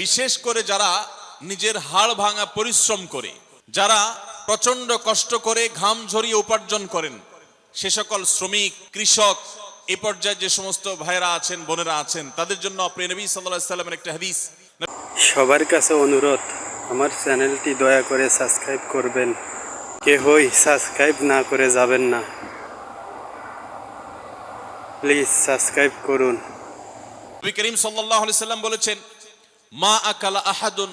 বিশেষ করে যারা নিজের হাড় ভাঙা পরিশ্রম করে, যারা প্রচন্ড কষ্ট করে ঘাম ঝরিয়ে উপার্জন করেন, সে সকল শ্রমিক, কৃষক, এ পর্যায়ে যে সমস্ত ভাইরা আছেন, বোনেরা আছেন, তাদের জন্য প্রিয় নবী সাল্লাল্লাহু আলাইহি সাল্লামের একটা হাদিস। সবার কাছে অনুরোধ, আমার চ্যানেলটি দয়া করে সাবস্ক্রাইব করবেন। কেহই সাবস্ক্রাইব না করে যাবেন না, প্লিজ সাবস্ক্রাইব করুন। নবী করিম সাল্লাল্লাহু আলাইহি সাল্লাম বলেছেন, মা আকালা আহাদুন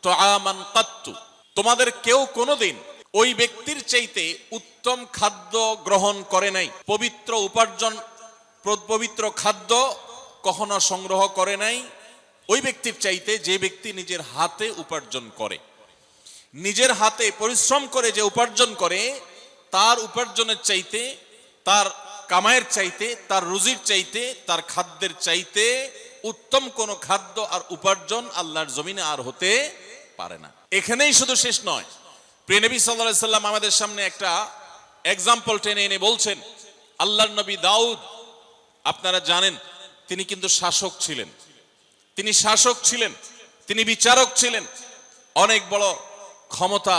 তুআমান কাত্তু, তোমাদের কেউ কোনোদিন ওই ব্যক্তির চাইতে উত্তম খাদ্য গ্রহণ করে নাই, পবিত্র উপার্জন, পবিত্র খাদ্য কখনো সংগ্রহ করে নাই ওই ব্যক্তির চাইতে যে ব্যক্তি নিজের হাতে উপার্জন করে। নিজের হাতে পরিশ্রম করে যে উপার্জন করে, তার উপার্জনের চাইতে, তার কামাইয়ের চাইতে, তার রুজির চাইতে, তার খাদ্যের চাইতে উত্তম কোন খাদ্য আর উপার্জন আল্লাহর জমিনে আর হতে পারে না। এখানেই শুধু শেষ নয়, প্রিয় নবী সাল্লাল্লাহু আলাইহি সাল্লাম আমাদের সামনে একটা এক্সাম্পল টেনে এনে বলছেন, আল্লাহর নবী দাউদ, আপনারা জানেন তিনি কিন্তু শাসক ছিলেন, তিনি শাসক ছিলেন, তিনি বিচারক ছিলেন, অনেক বড় ক্ষমতা,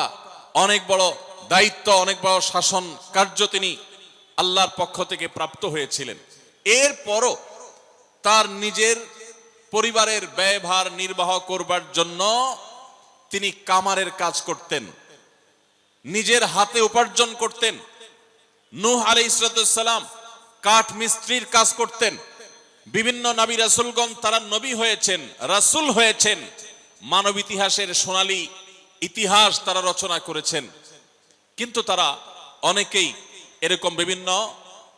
অনেক বড় দায়িত্ব, অনেক বড় শাসন কার্য তিনি আল্লাহর পক্ষ থেকে প্রাপ্ত হয়েছিলেন। এরপরও তার নিজের পরিবারের ব্যয়ভার নির্বাহ করবার জন্য তিনি কামারের কাজ করতেন, নিজের হাতে উপার্জন করতেন। নূহ আলাইহিস সালাম কাঠ মিস্ত্রির কাজ করতেন। বিভিন্ন নবী রাসূলগণ তারা নবী হয়েছেন, রাসূল হয়েছেন, মানব ইতিহাসের সোনালী ইতিহাস তারা রচনা করেছেন। কিন্তু তারা অনেকেই এরকম বিভিন্ন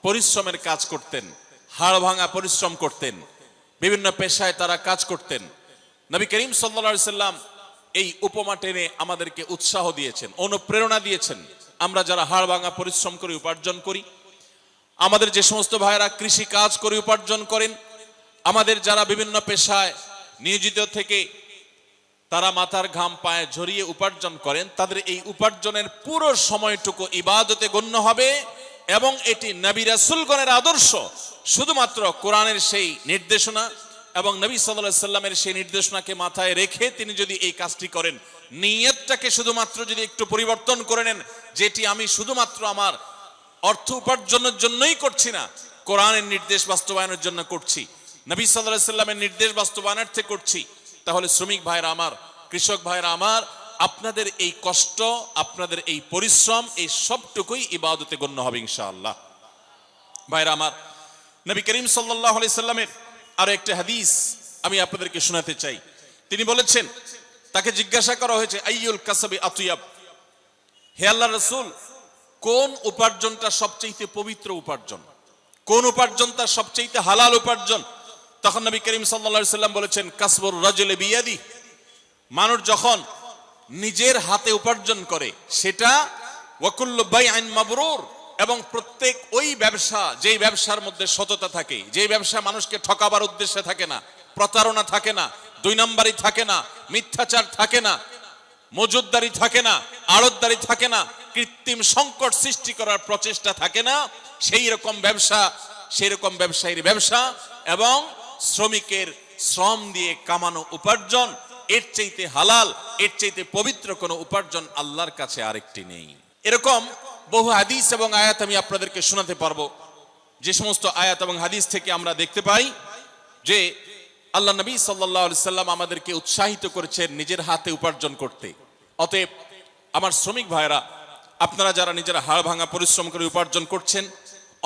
পরিশ্রমের কাজ করতেন, হাড় ভাঙা পরিশ্রম করতেন, বিভিন্ন পেশায় তারা কাজ করতেন। নবী করিম সাল্লাল্লাহু আলাইহি সাল্লাম এই উপমা টেনে আমাদেরকে উৎসাহ দিয়েছেন, অনুপ্রেরণা দিয়েছেন। আমরা যারা হাড় ভাঙা পরিশ্রম করে উপার্জন করি, আমাদের যে সমস্ত ভাইরা কৃষি কাজ করে উপার্জন করেন, আমাদের যারা বিভিন্ন পেশায় নিয়োজিত থেকে তারা মাথার ঘাম পায়ে ঝরিয়ে উপার্জন করেন, তাদের এই উপার্জনের পুরো সময়টুকু ইবাদতে গণ্য হবে এবং এটি নবী রাসূলগণের আদর্শ। শুধুমাত্র কোরআনের সেই নির্দেশনা এবং নবী সাল্লাল্লাহু আলাইহি সাল্লামের সেই নির্দেশনাকে মাথায় রেখে তিনি যদি এই কাজটি করেন, নিয়তটাকে শুধুমাত্র যদি একটু পরিবর্তন করে নেন, যেটি আমি শুধুমাত্র আমার অর্থ উপার্জনের জন্যই করছি না, কোরআনের নির্দেশ বাস্তবায়নের জন্য করছি, নবী সাল্লাল্লাহু আলাইহি সাল্লামের নির্দেশ বাস্তবায়নার্থে করছি, তাহলে শ্রমিক ভাইরা আমার, কৃষক ভাইরা আমার, আপনাদের এই কষ্ট, আপনাদের এই পরিশ্রম, এই সবটুকুই ইবাদতে গণ্য হবে ইনশাআল্লাহ। ভাইরা আমার, নবী করিম সাল্লাল্লাহু আলাইহি সাল্লামের আরো একটা হাদিস আমি আপনাদেরকে শোনাতে চাই। তিনি বলেছেন, তাকে জিজ্ঞাসা করা হয়েছে, আইয়ুল কাসবি আতিয়াব, হে আল্লাহর রাসূল, কোন উপার্জনটা সবচেয়ে পবিত্র উপার্জন, কোন উপার্জনটা সবচেয়ে হালাল উপার্জন? তখন নবী করিম সাল্লাল্লাহু আলাইহি সাল্লাম বলেছেন, কাসবুর রাজুলি বিয়াদি, মানুষ যখন নিজের হাতে উপার্জন করে সেটা, ওয়া কুল্লু বাইইন মাবরুর, এবং প্রত্যেক ওই ব্যবসা, যেই ব্যবসার মধ্যে সততা থাকে, যেই ব্যবসা মানুষকে ঠকাবার উদ্দেশ্যে থাকে না, প্রতারণা থাকে না, দুই নম্বরই থাকে না, মিথ্যাচার থাকে না, মজুদদারি থাকে না, আড়তদারি থাকে না, কৃত্রিম সংকট সৃষ্টি করার প্রচেষ্টা থাকে না, সেই রকম ব্যবসা, সেই রকম ব্যবসায়ীর ব্যবসা এবং শ্রমিকের শ্রম দিয়ে কামানো উপার্জন, এর চাইতে হালাল, এর চাইতে পবিত্র কোনো উপার্জন আল্লাহর কাছে আরেকটি নেই। এরকম বহু হাদিস এবং আয়াত আমি আপনাদেরকে শোনাতে পারবো, যে সমস্ত আয়াত এবং হাদিস থেকে আমরা দেখতে পাই যে আল্লাহ নবী সাল্লাল্লাহু আলাইহি সাল্লাম আমাদেরকে উৎসাহিত করেছেন নিজের হাতে উপার্জন করতে। অতএব আমার শ্রমিক ভাইরা, আপনারা যারা নিজেরা হাড় ভাঙা পরিশ্রম করে উপার্জন করছেন,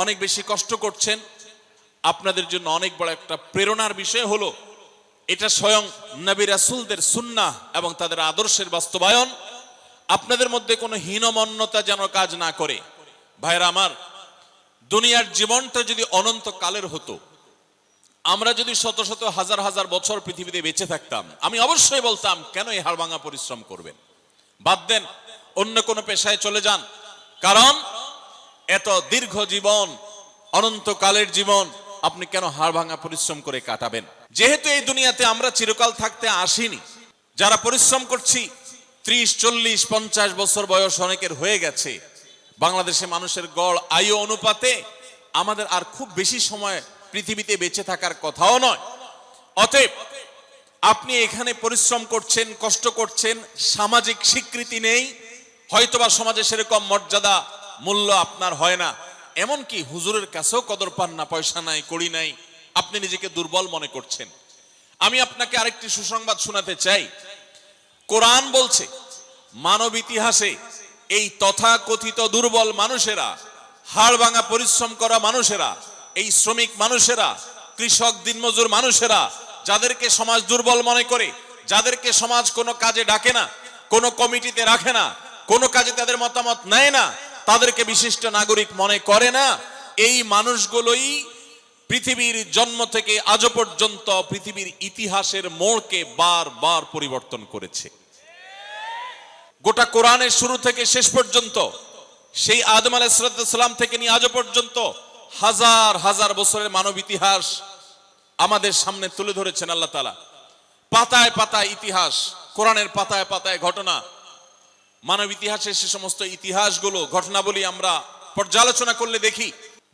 অনেক বেশি কষ্ট করছেন, আপনাদের জন্য অনেক বড় একটা প্রেরণার বিষয় হলো, এটা স্বয়ং নবী রাসূলদের সুন্নাহ এবং তাদের আদর্শের বাস্তবায়ন। আপনাদের মধ্যে কোনো হীনমন্যতা যেন কাজ না করে। ভাইরা আমার, দুনিয়ার জীবনটা যদি অনন্ত কালের হতো, আমরা যদি শত শত হাজার হাজার বছর পৃথিবীতে বেঁচে থাকতাম, আমি অবশ্যই বলতাম, কেন এই হাড় ভাঙা পরিশ্রম করবেন, বাদ দেন, অন্য কোনো পেশায় চলে যান। কারণ এত দীর্ঘ জীবন, অনন্তকালের জীবন, আপনি কেন হাড় ভাঙা পরিশ্রম করে কাটাবেন? যেহেতু এই দুনিয়াতে আমরা চিরকাল থাকতে আসিনি, যারা পরিশ্রম করছি 30, 40, 50 বছর বয়স অনেকের হয়ে গেছে। বাংলাদেশে মানুষের গড় আয়ু অনুপাতে আমাদের আর খুব বেশি সময় পৃথিবীতে বেঁচে থাকার কথাও নয়। অতএব আপনি এখানে পরিশ্রম করছেন, কষ্ট করছেন, সামাজিক স্বীকৃতি নেই, হয়তোবা সমাজে সেরকম মর্যাদা মূল্য আপনার হয় না, এমনকি হুজুরের কাছেও কদর পান না, পয়সা নাই, কড়ি নাই, আপনি নিজেকে দুর্বল মনে করছেন। আমি আপনাকে আরেকটি সুসংবাদ শোনাতে চাই। কোরআন বলছে মানব ইতিহাসে এই তথাকথিত দুর্বল মানুষেরা, হাড় ভাঙা পরিশ্রম করা মানুষেরা, এই শ্রমিক মানুষেরা, কৃষক দিনমজুর মানুষেরা, যাদেরকে সমাজ দুর্বল মনে করে, যাদেরকে সমাজ কোনো কাজে ডাকে না, কোনো কমিটিতে রাখে না, কোনো কাজে তাদের মতামত নেয় না, তাদেরকে বিশিষ্ট নাগরিক মনে করে না, এই মানুষগুলোই পৃথিবীর জন্ম থেকে আজও পর্যন্ত পৃথিবীর ইতিহাসের মোড়কে বারবার পরিবর্তন করেছে। গোটা কোরআনের শুরু থেকে শেষ পর্যন্ত, সেই আদম আলাইহিস সালাম থেকে নিয়ে আজও পর্যন্ত হাজার হাজার বছরের মানব ইতিহাস আমাদের সামনে তুলে ধরেছেন আল্লাহ তাআলা। পাতায় পাতায় ইতিহাস, কোরআনের পাতায় পাতায় ঘটনা, মানব ইতিহাসের সে সমস্ত ইতিহাসগুলো, ঘটনাবলী আমরা পর্যালোচনা করলে দেখি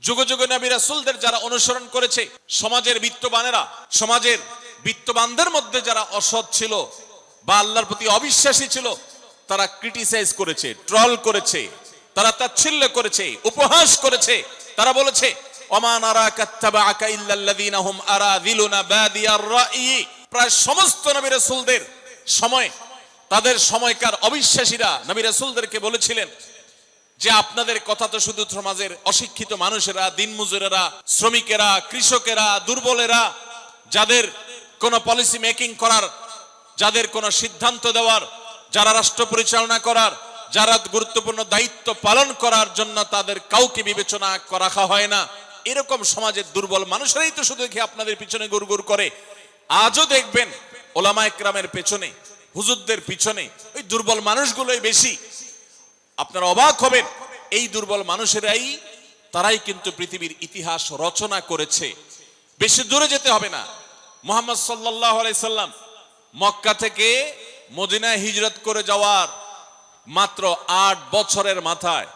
যুগে যুগে নবী রাসূলদের যারা অনুসরণ করেছে, সমাজের বিত্তবানেরা, সমাজের বিত্তবানদের মধ্যে যারা অসৎ ছিল বা আল্লাহর প্রতি অবিশ্বাসী ছিল, তারা ক্রিটিসাইজ করেছে, ট্রল করেছে, তারা তাচ্ছিল্য করেছে, উপহাস করেছে। তারা বলেছে ওমা নারাকা তাবাআকা ইল্লাল্লাযীনা হুম আরাযিলুনা বাদিয়ার রাই। প্রায় সমস্ত নবী রাসূলদের সময়, তাদের সময়কার অবিশ্বাসীরা নবী রাসূলদেরকে বলেছিলেন যে আপনাদের কথা তো শুধু সমাজের অশিক্ষিত মানুষেরা, দিনমজুরেরা, শ্রমিকেরা, কৃষকেরা, দুর্বলেরা, যাদের কোনো পলিসি মেকিং করার, যাদের কোনো সিদ্ধান্ত দেওয়ার, যারা রাষ্ট্র পরিচালনা করার, যারা গুরুত্বপূর্ণ দায়িত্ব পালন করার জন্য তাদের কাউকে বিবেচনা রাখা হয় না, এরকম সমাজের দুর্বল মানুষরাই তো শুধু দেখি আপনাদের পিছনে গুড়গুড় করে। আজও দেখবেন ওলামায়ে কেরামের পেছনে, হুজুরদের পিছনে ওই দুর্বল মানুষগুলোই বেশি। আপনারা অবাক হবেন, এই দুর্বল মানুষেরাই, তারাই কিন্তু পৃথিবীর ইতিহাস রচনা করেছে। বেশি দূরে যেতে হবে না, মুহাম্মদ সাল্লাল্লাহু আলাইহি সাল্লাম মক্কা থেকে মদিনায় হিজরত করে যাওয়ার মাত্র 8 বছরের মাথায়,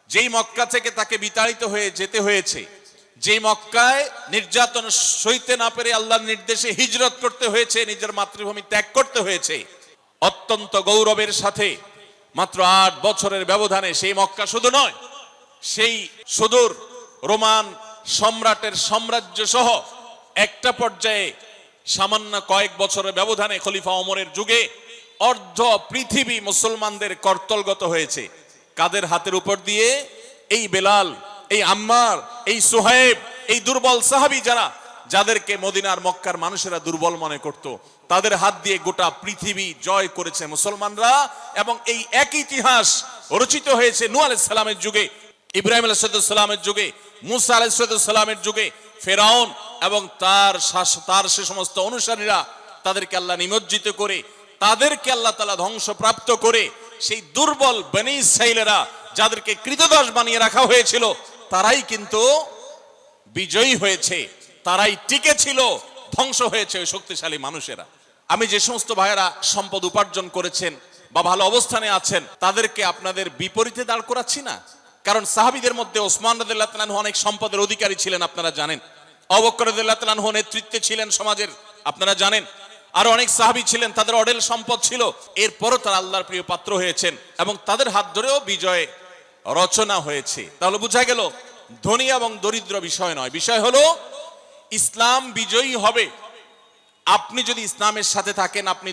যেই মক্কা থেকে তাকে বিতাড়িত হয়ে যেতে হয়েছে, যেই মক্কায় নির্যাতন সইতে না পেরে আল্লাহর নির্দেশে হিজরত করতে হয়েছে, নিজের মাতৃভূমি ত্যাগ করতে হয়েছে, অত্যন্ত গৌরবের সাথে মাত্র 8 বছরের ব্যবধানে সেই মক্কা শুধু নয়, সেই সুদূর রোমান সম্রাটের সাম্রাজ্য সহ একটা পর্যায়ে সামান্য কয়েক বছরের ব্যবধানে খলিফা ওমরের যুগে অর্ধ পৃথিবী মুসলমানদের কর্তলগত হয়েছে। কাদের হাতের উপর দিয়ে? এই বেলাল, এই আম্মার, এই সুহাইব, এই দুর্বল সাহাবী, যাদেরকে মদিনার মক্কার মানুষেরা দুর্বল মনে করত, তাদের হাত দিয়ে গোটা পৃথিবী জয় করেছে মুসলমানরা। এবং এই এক ইতিহাস রচিত হয়েছে নূহ আলাইহিস সালামের যুগে, ইব্রাহিম আলাইহিস সালামের যুগে, মুসা আলাইহিস সালামের যুগে। ফেরাউন এবং তার সে সমস্ত অনুসারীরা, তাদেরকে আল্লাহ নিমজ্জিত করে, তাদেরকে আল্লাহ তাআলা ধ্বংসপ্রাপ্ত করে, সেই দুর্বল বনী ইসরাঈলেরা যাদেরকে কৃতদাস বানিয়ে রাখা হয়েছিল, তারাই কিন্তু বিজয়ী হয়েছে, তারাই টিকে ছিল, ধ্বংস হয়েছে ওই শক্তিশালী মানুষেরা। আমি যে সমস্ত ভাইয়েরা সম্পদ উপার্জন করেছেন বা ভালো অবস্থানে আছেন, তাদেরকে আপনাদের বিপরীতে দাঁড় করাচ্ছি না। কারণ সাহাবীদের মধ্যে ওসমান রাদিয়াল্লাহু তাআলা আনহু অনেক সম্পদের অধিকারী ছিলেন, আপনারা জানেন। আবু বকর রাদিয়াল্লাহু তাআলা আনহু নেতৃত্বে ছিলেন সমাজের, আপনারা জানেন। আর অনেক সাহাবী ছিলেন, তাদের অঢেল সম্পদ ছিল, এরপরও তারা আল্লাহর প্রিয় পাত্র হয়েছেন এবং তাদের হাত ধরেও বিজয় রচনা হয়েছে। তাহলে বোঝা গেল ধনী এবং দরিদ্র বিষয় নয়, বিষয় হলো ইসলাম বিজয়ী হবে। আপনি যদি ইসলামের সাথে থাকেন, আপনি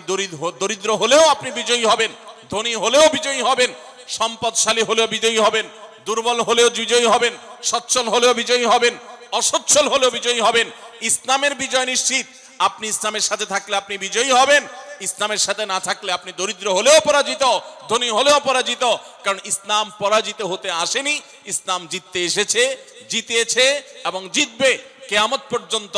দরিদ্র হলেও আপনি বিজয়ী হবেন, ধনী হলেও বিজয়ী হবেন, সম্পদশালী হলেও বিজয়ী হবেন, দুর্বল হলেও বিজয়ী হবেন, সচ্ছল হলেও বিজয়ী হবেন, অসচ্ছল হলেও বিজয়ী হবেন। ইসলামের বিজয় নিশ্চিত। আপনি ইসলামের সাথে থাকলে আপনি বিজয়ী হবেন, ইসলামের সাথে না থাকলে আপনি দরিদ্র হলেও পরাজিত, ধনী হলেও পরাজিত। কারণ ইসলাম পরাজিত হতে আসেনি, ইসলাম জিততে এসেছে, জিতেছে এবং জিতবে কিয়ামত পর্যন্ত।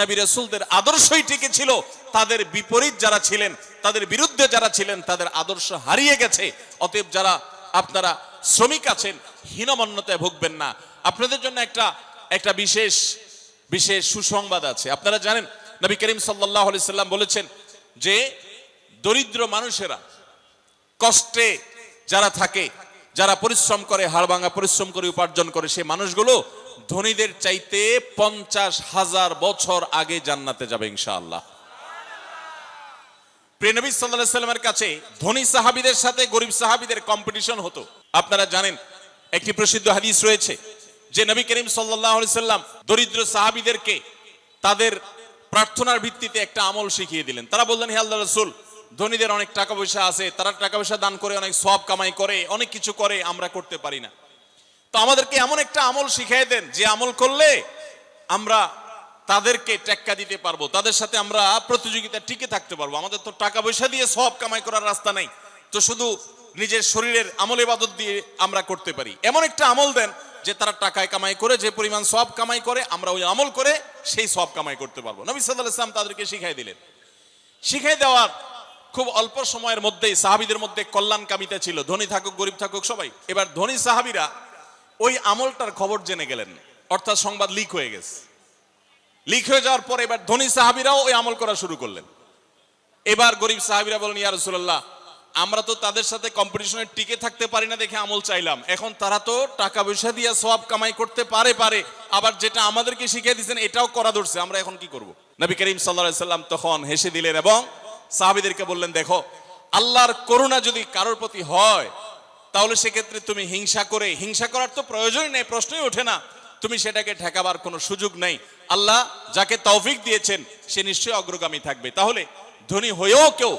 নবী রাসূলদের আদর্শই টিকে ছিল, তাদের বিপরীত যারা ছিলেন, তাদের বিরুদ্ধে যারা ছিলেন, তাদের আদর্শ হারিয়ে গেছে। অতএব যারা আপনারা শ্রমিক আছেন, হীনমন্যতায় ভুগবেন না। আপনাদের জন্য একটা বিশেষ সুসংবাদ আছে। আপনারা জানেন নবী করিম সাল্লাল্লাহু আলাইহি সাল্লাম বলেছেন যে দরিদ্র মানুষেরা, কষ্টে যারা থাকে, যারা পরিশ্রম করে, হাড়ভাঙা পরিশ্রম করে উপার্জন করে, সেই মানুষগুলো ধনীদের চাইতে 50,000 বছর আগে জান্নাতে যাবে ইনশাআল্লাহ। প্রিয় নবী সাল্লাল্লাহু আলাইহি সাল্লামের কাছে ধনী সাহাবীদের সাথে গরিব সাহাবীদের কম্পিটিশন হতো। আপনারা জানেন একটি প্রসিদ্ধ হাদিস রয়েছে যে নবী করিম সাল্লাল্লাহু আলাইহি সাল্লাম দরিদ্র সাহাবীদেরকে তাদের প্রার্থনার ভিত্তিতে একটা আমল শিখিয়ে দিলেন। তারা বললেন, হে আল্লাহর রাসূল, ধনীদের অনেক টাকা পয়সা আছে, তারা টাকা পয়সা দান করে অনেক সওয়াব কামাই করে, অনেক কিছু করে, আমরা করতে পারি না। তো আমাদেরকে এমন একটা আমল শিখিয়ে দেন যে আমল করলে আমরা তাদেরকে টেক্কা দিতে পারবো, তাদের সাথে আমরা প্রতিযোগিতা টিকে থাকতে পারবো। আমাদের তো টাকা পয়সা দিয়ে সওয়াব কামাই করার রাস্তা নেই, তো শুধু নিজের শরীরের আমল ইবাদত দিয়ে আমরা করতে পারি। এমন একটা আমল দেন যে তারা টাকায় কামাই করে যে পরিমাণ সওয়াব কামাই করে, আমরা ওই আমল করে সেই সওয়াব কামাই করতে পারবো। নবী সাল্লাল্লাহু আলাইহি ওয়াসাল্লাম তাদেরকে শিখাই দিলেন। শিখাই দেওয়ার খুব অল্প সময়ের মধ্যেই সাহাবীদের মধ্যে কল্যাণকামিতা ছিল, ধনী থাকুক গরিব থাকুক সবাই। এবার ধনী সাহাবীরা ওই আমলটার খবর জেনে গেলেন, অর্থাৎ সংবাদ লিক হয়ে গেছে। লিক হয়ে যাওয়ার পর এবার ধনী সাহাবীরাও ওই আমল করা শুরু করলেন। এবার গরিব সাহাবীরা বলেন, ইয়া রাসূলুল্লাহ, আমরা তো তাদের সাথে কম্পিটিশনে টিকে থাকতে পারি না দেখে আমল চাইলাম, এখন তারা তো টাকা পয়সা দিয়ে সওয়াব কামাই করতে পারে, আবার যেটা আমাদেরকে শিখিয়ে দিয়েছেন এটাও করা ধরছে, আমরা এখন কি করব? নবী করিম সাল্লাল্লাহু আলাইহি সাল্লাম তখন হেসে দিলেন এবং সাহাবীদেরকে বললেন, দেখো, আল্লাহর করুণা যদি কারোর প্রতি হয় তাহলে সেক্ষেত্রে তুমি হিংসা করার তো প্রয়োজনই নেই, প্রশ্নই ওঠে না, তুমি সেটাকে ঠেকাবার কোনো সুযোগ নেই। আল্লাহ যাকে তৌফিক দিয়েছেন সে নিশ্চয়ই অগ্রগামী থাকবে। তাহলে ধনী হয়েও কেউ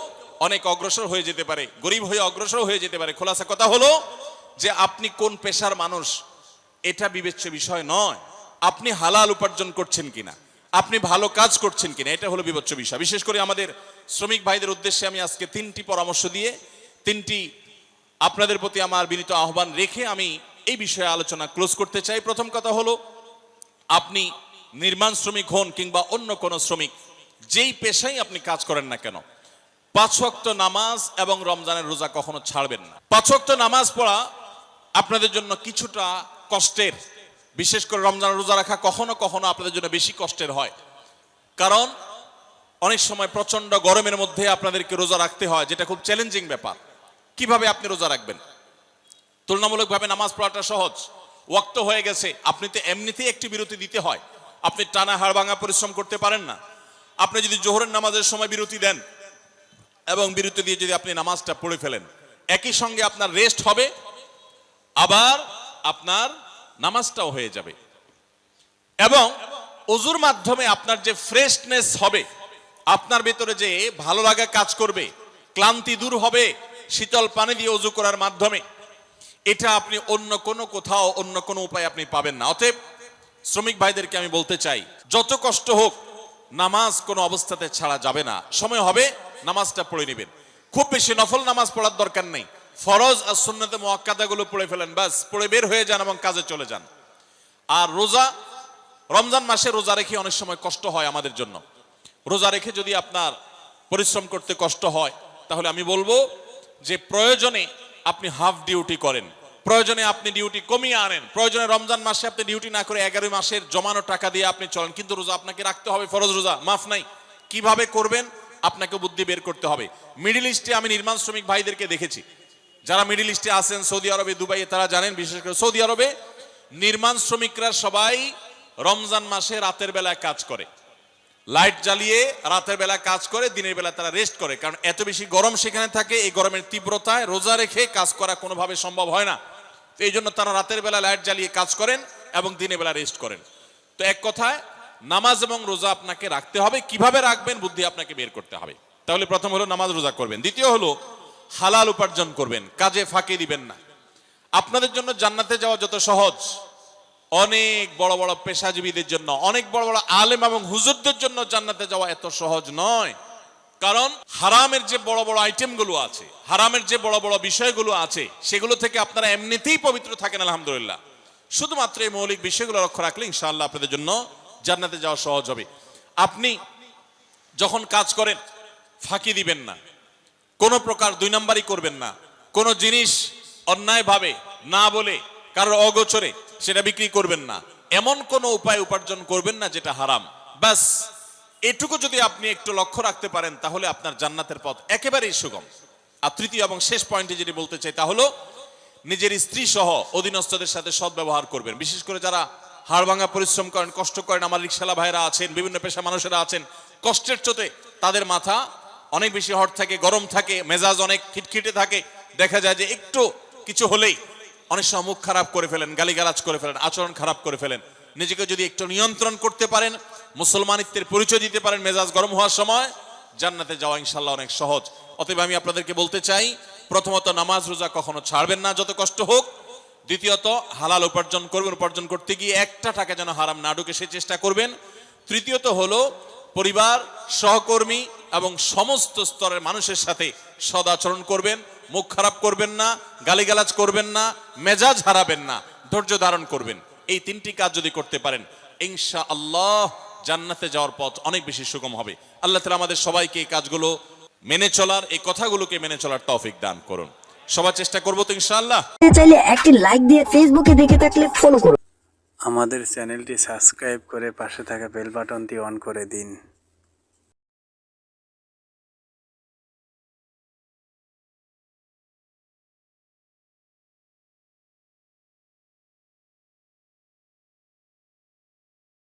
অনেক অগ্রসর হয়ে যেতে পারে, গরিব হয়ে অগ্রসর হয়ে যেতে পারে। খোলাসা কথা হলো যে আপনি কোন পেশার মানুষ এটা বিবেচ্য বিষয় নয়, আপনি হালাল উপার্জন করছেন কিনা, আপনি ভালো কাজ করছেন কিনা, এটা হলো বিবেচ্য বিষয়। বিশেষ করে আমাদের শ্রমিক ভাইদের উদ্দেশ্যে আমি আজকে 3টি পরামর্শ দিয়ে 3টি আপনাদের প্রতি আমার বিনীত আহ্বান রেখে আমি এই বিষয়ে আলোচনা ক্লোজ করতে চাই। প্রথম কথা হলো, আপনি নির্মাণ শ্রমিক হন কিংবা অন্য কোন শ্রমিক, যেই পেশায় আপনি কাজ করেন না কেন, 5 ওয়াক্ত নামাজ এবং রমজানের রোজা কখনো ছাড়বেন না। 5 ওয়াক্ত নামাজ পড়া আপনাদের জন্য কিছুটা কষ্টের, বিশেষ করে রমজানের রোজা রাখা কখনো কখনো আপনাদের জন্য বেশি কষ্টের হয়, কারণ অনেক সময় প্রচন্ড গরমের মধ্যে আপনাদেরকে রোজা রাখতে হয়, যেটা খুব চ্যালেঞ্জিং ব্যাপার। কিভাবে আপনি রোজা রাখবেন? তুলনামূলকভাবে নামাজ পড়াটা সহজ, ওয়াক্ত হয়ে গেছে, আপনি তো এমনিতেই একটি বিরতি দিতে হয়, আপনি টানা হাড়ভাঙা পরিশ্রম করতে পারেন না। আপনি যদি জোহরের নামাজের সময় বিরতি দেন এবং বিরতি দিয়ে যদি আপনি নামাজটা পড়ে ফেলেন, একই সঙ্গে আপনার রেস্ট হবে, আবার আপনার নামাজটাও হয়ে যাবে, এবং ওযুর মাধ্যমে আপনার যে ফ্রেশনেস হবে, আপনার ভেতরে যে ভালো লাগা কাজ করবে, ক্লান্তি দূর হবে শীতল পানি দিয়ে ওযু করার মাধ্যমে, এটা আপনি অন্য কোনো কোথাও অন্য কোনো উপায় আপনি পাবেন না। অতএব শ্রমিক ভাইদেরকে আমি বলতে চাই, যত কষ্ট হোক নামাজ কোনো অবস্থাতে ছাড়া যাবে না। সময় হবে নামাজটা পড়ে নেবেন, খুব বেশি নফল নামাজ পড়ার দরকার নেই, ফরজ আর সুন্নতে মুআক্কাদাগুলো পড়ে ফেলেন, বাস পড়ে বের হয়ে যান এবং কাজে চলে যান। আর রোজা, রমজান মাসে রোজা রেখে অনেক সময় কষ্ট হয় আমাদের জন্য। রোজা রেখে যদি আপনার পরিশ্রম করতে কষ্ট হয়, তাহলে আমি বলবো যে প্রয়োজনে আপনি হাফ ডিউটি করেন, প্রয়োজনে আপনি ডিউটি কমিয়ে আনেন, প্রয়োজনে রমজান মাসে আপনি ডিউটি না করে 11 মাসের জমানো টাকা দিয়ে আপনি চলেন, কিন্তু রোজা আপনাকে রাখতে হবে, ফরজ রোজা, মাফ নাই। কিভাবে করবেন আপনাকে বুদ্ধি বের করতে হবে। মিডল ইস্টে আমি নির্মাণ শ্রমিক ভাইদেরকে দেখেছি, যারা মিডল ইস্টে আছেন, সৌদি আরবে, দুবাইয়ে, তারা জানেন, বিশেষ করে সৌদি আরবে নির্মাণ শ্রমিকরা সবাই রমজান মাসে রাতের বেলায় কাজ করে, লাইট জ্বালিয়ে রাতের বেলা কাজ করে, দিনের বেলা তারা রেস্ট করে, কারণ এত বেশি গরম সেখানে থাকে। এই গরমের তীব্রতায় রোজা রেখে কাজ করা কোনোভাবে সম্ভব হয় না, তো এই জন্য তারা রাতের বেলা লাইট জ্বালিয়ে কাজ করেন এবং দিনের বেলা রেস্ট করেন। তো এক কথায় নামাজ এবং রোজা আপনাকে রাখতে হবে, কিভাবে রাখবেন বুদ্ধি আপনাকে বের করতে হবে। তাহলে প্রথম হলো নামাজ রোজা করবেন, দ্বিতীয় হলো হালাল উপার্জন করবেন, কাজে ফাঁকি দিবেন না। আপনাদের জন্য জান্নাতে যাওয়া যত সহজ, অনেক বড় বড় পেশাজীবীদের জন্য, অনেক বড় বড় আলেম এবং হুজুরদের জন্য জান্নাতে যাওয়া এত সহজ নয়। কারণ হারামের যে বড় বড় আইটেমগুলো আছে, হারামের যে বড় বড় বিষয়গুলো আছে, সেগুলো থেকে আপনারা এমনিতেই পবিত্র থাকেন আলহামদুলিল্লাহ। শুধুমাত্র এই মৌলিক বিষয়গুলো লক্ষ্য রাখলে ইনশাআল্লাহ আপনাদের জন্য জান্নাতে যাওয়া সহজ হবে। আপনি যখন কাজ করেন ফাঁকি দিবেন না, কোনো প্রকার 2 নাম্বারই করবেন না, কোনো জিনিস অন্যায়ভাবে না বলে কারোর অগোচরে সেটা বিক্রি করবেন না, এমন কোনো উপায় উপার্জন করবেন না যেটা হারাম। ব্যাস এটুকু যদি আপনি একটু লক্ষ্য রাখতে পারেন, তাহলে আপনার জান্নাতের পথ একেবারেই সুগম। আর তৃতীয় এবং শেষ পয়েন্টে যেটি বলতে চাই, তা হলো নিজের স্ত্রী সহ অধীনস্থদের সাথে সদ্ব্যবহার করবেন। বিশেষ করে যারা হাড়ভাঙা পরিশ্রম করেন, কষ্ট করেন, আমার রিকশালা ভাইরা আছেন, বিভিন্ন পেশা মানুষেরা আছেন, কষ্টের চোটে তাদের মাথা অনেক বেশি হট থাকে, গরম থাকে, মেজাজ অনেক খিটখিটে থাকে, দেখা যায় যে একটু কিছু হলেই অনেক সময় মুখ খারাপ করে ফেলেন, গালিগালাজ করে ফেলেন, আচরণ খারাপ করে ফেলেন। নিজেকে যদি একটু নিয়ন্ত্রণ করতে পারেন, মুসলমানিত্বের পরিচয় দিতে পারেন মেজাজ গরম হওয়ার সময়, জান্নাতে যাওয়া ইনশাআল্লাহ অনেক সহজ। অতএব আমি আপনাদেরকে বলতে চাই, প্রথমত নামাজ রোজা কখনো ছাড়বেন না যত কষ্ট হোক। দ্বিতীয়ত হালাল উপার্জন করবেন, উপার্জন করতে গিয়ে একটা টাকা যেন হারাম না ঢুকে সে চেষ্টা করবেন। তৃতীয়ত হলো পরিবার, সহকর্মী এবং সমস্ত স্তরের মানুষের সাথে সদাচরণ করবেন, মুখ খারাপ করবেন না, গালিগালাজ করবেন না, মেজাজ হারাবেন না, ধৈর্য ধারণ করবেন। এই তিনটি কাজ যদি করতে পারেন ইনশাআল্লাহ জান্নাতে যাওয়ার পথ অনেক বেশি সুগম হবে। আল্লাহ তাআলা আমাদের সবাইকে এই কাজগুলো মেনে চলার, এই কথাগুলোকে মেনে চলার তৌফিক দান করুন। সবাই চেষ্টা করবো তো ইনশাআল্লাহ। চাইলে একটি লাইক দিয়ে ফেসবুকে দেখে থাকলে ফলো করুন। আমাদের চ্যানেলটি সাবস্ক্রাইব করে পাশে থাকা বেল বাটনটি অন করে দিন।